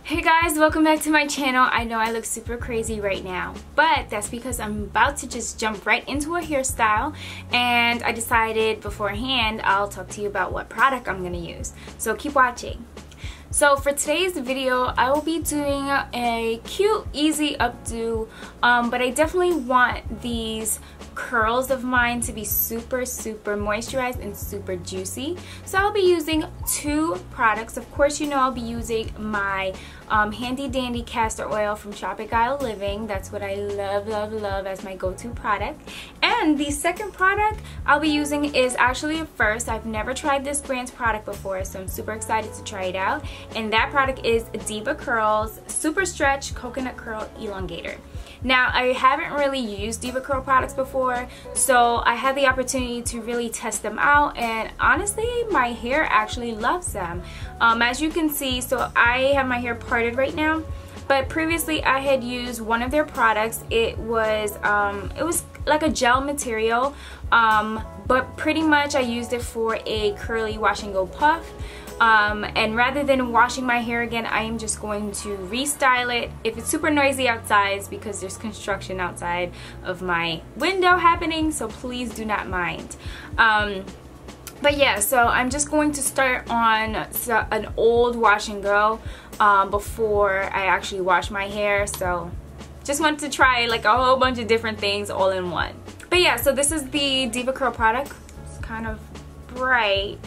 Hey guys, welcome back to my channel. I know I look super crazy right now, but that's because I'm about to just jump right into a hairstyle, and I decided beforehand I'll talk to you about what product I'm gonna use. So keep watching. So for today's video, I will be doing a cute, easy updo, but I definitely want these curls of mine to be super moisturized and super juicy. So I'll be using two products. Of course, you know I'll be using my handy dandy castor oil from Tropical Living. That's what I love as my go-to product. And the second product I'll be using is actually a first. I've never tried this brand's product before, so I'm super excited to try it out. And that product is DevaCurl's Super Stretch Coconut Curl Elongator. Now, I haven't really used DevaCurl products before, so I had the opportunity to really test them out, and honestly, my hair actually loves them. As you can see, so I have my hair parted right now, but previously I had used one of their products. It was like a gel material, but pretty much I used it for a curly wash and go puff. And rather than washing my hair again, I am just going to restyle it. If it's super noisy outside, it's because there's construction outside of my window happening, so please do not mind. But yeah, so I'm just going to start on an old wash and go before I actually wash my hair. So just wanted to try like a whole bunch of different things all in one. But yeah, so this is the DevaCurl product. It's kind of bright.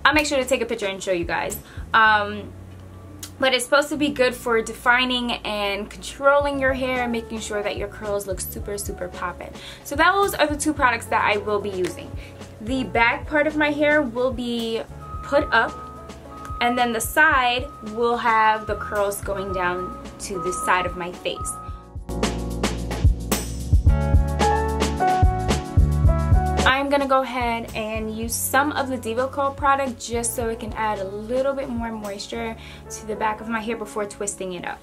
I'll make sure to take a picture and show you guys. But it's supposed to be good for defining and controlling your hair and making sure that your curls look super poppin'. So those are the two products that I will be using. The back part of my hair will be put up, and then the side will have the curls going down to the side of my face. I'm gonna go ahead and use some of the DevaCurl product just so it can add a little bit more moisture to the back of my hair before twisting it up.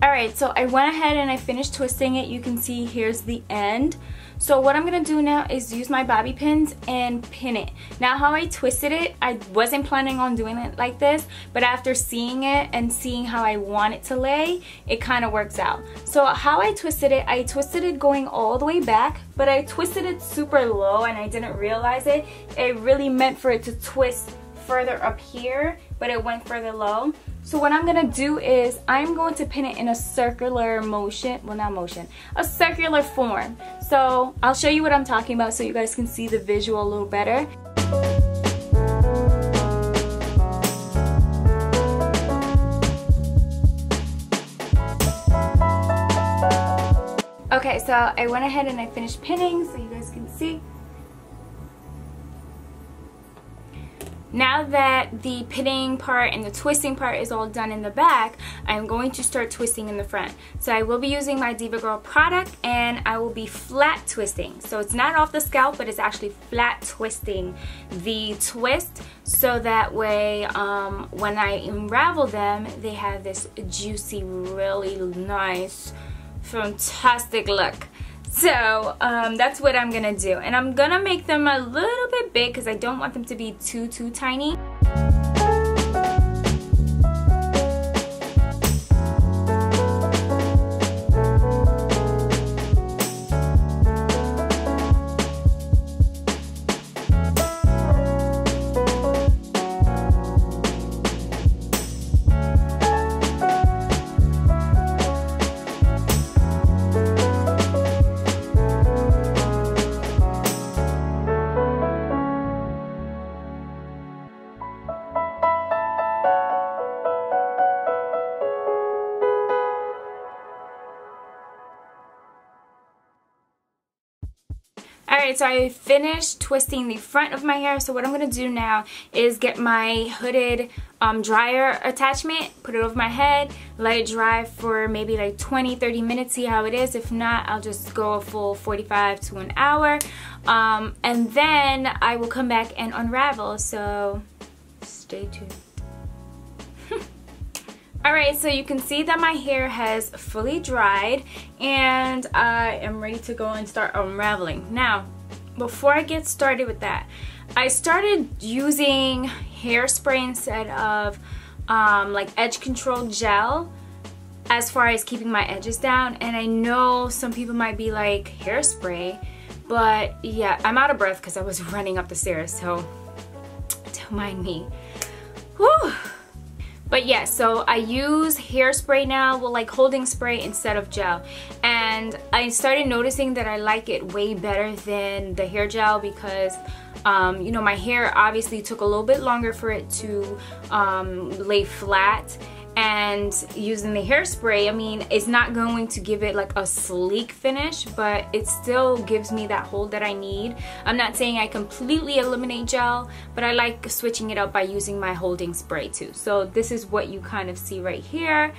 Alright, so I went ahead and I finished twisting it. You can see here's the end. So what I'm going to do now is use my bobby pins and pin it. Now how I twisted it, I wasn't planning on doing it like this, but after seeing it and seeing how I want it to lay, it kind of works out. So how I twisted it going all the way back, but I twisted it super low and I didn't realize it. It really meant for it to twist further up here, but it went further low. So what I'm gonna do is I'm going to pin it in a circular motion, well not motion, a circular form. So I'll show you what I'm talking about so you guys can see the visual a little better. Okay, so I went ahead and I finished pinning so you guys can see. Now that the pinning part and the twisting part is all done in the back, I'm going to start twisting in the front. So I will be using my DevaCurl product and I will be flat twisting. So it's not off the scalp, but it's actually flat twisting the twist so that way when I unravel them, they have this juicy, really nice, fantastic look. So that's what I'm gonna do, and I'm gonna make them a little bit big because I don't want them to be too tiny. Alright, so I finished twisting the front of my hair, so what I'm going to do now is get my hooded dryer attachment, put it over my head, let it dry for maybe like 20-30 minutes, see how it is. If not, I'll just go a full 45 to an hour, and then I will come back and unravel, so stay tuned. Alright, so you can see that my hair has fully dried and I am ready to go and start unraveling. Now, before I get started with that, I started using hairspray instead of like edge control gel as far as keeping my edges down. And I know some people might be like, hairspray? But yeah, I'm out of breath because I was running up the stairs, so don't mind me. Whew. But yeah, so I use hairspray now, well, like holding spray instead of gel. And I started noticing that I like it way better than the hair gel because, you know, my hair obviously took a little bit longer for it to lay flat. And using the hairspray, I mean, it's not going to give it like a sleek finish, but it still gives me that hold that I need. I'm not saying I completely eliminate gel, but I like switching it up by using my holding spray too. So this is what you kind of see right here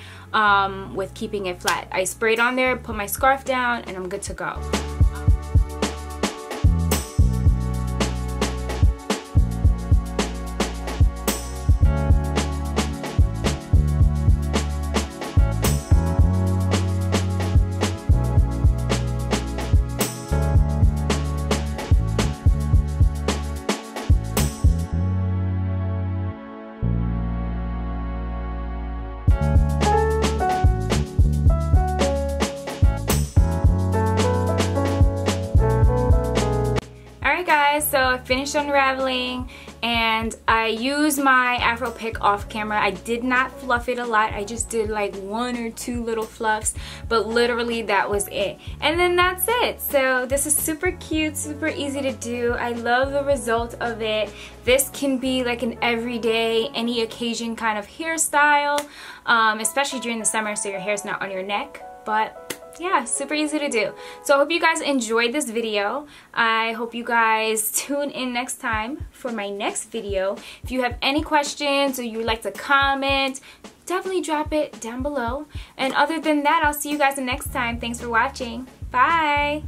with keeping it flat. I sprayed on there, put my scarf down, and I'm good to go. Guys, so I finished unraveling and I used my Afro pick off camera. I did not fluff it a lot. I just did like 1 or 2 little fluffs, but literally that was it. And then that's it. So this is super cute, super easy to do. I love the result of it. This can be like an everyday, any occasion kind of hairstyle, especially during the summer so your hair's not on your neck. But yeah, super easy to do. So I hope you guys enjoyed this video. I hope you guys tune in next time for my next video. If you have any questions or you would like to comment, definitely drop it down below. And other than that, I'll see you guys the next time. Thanks for watching. Bye!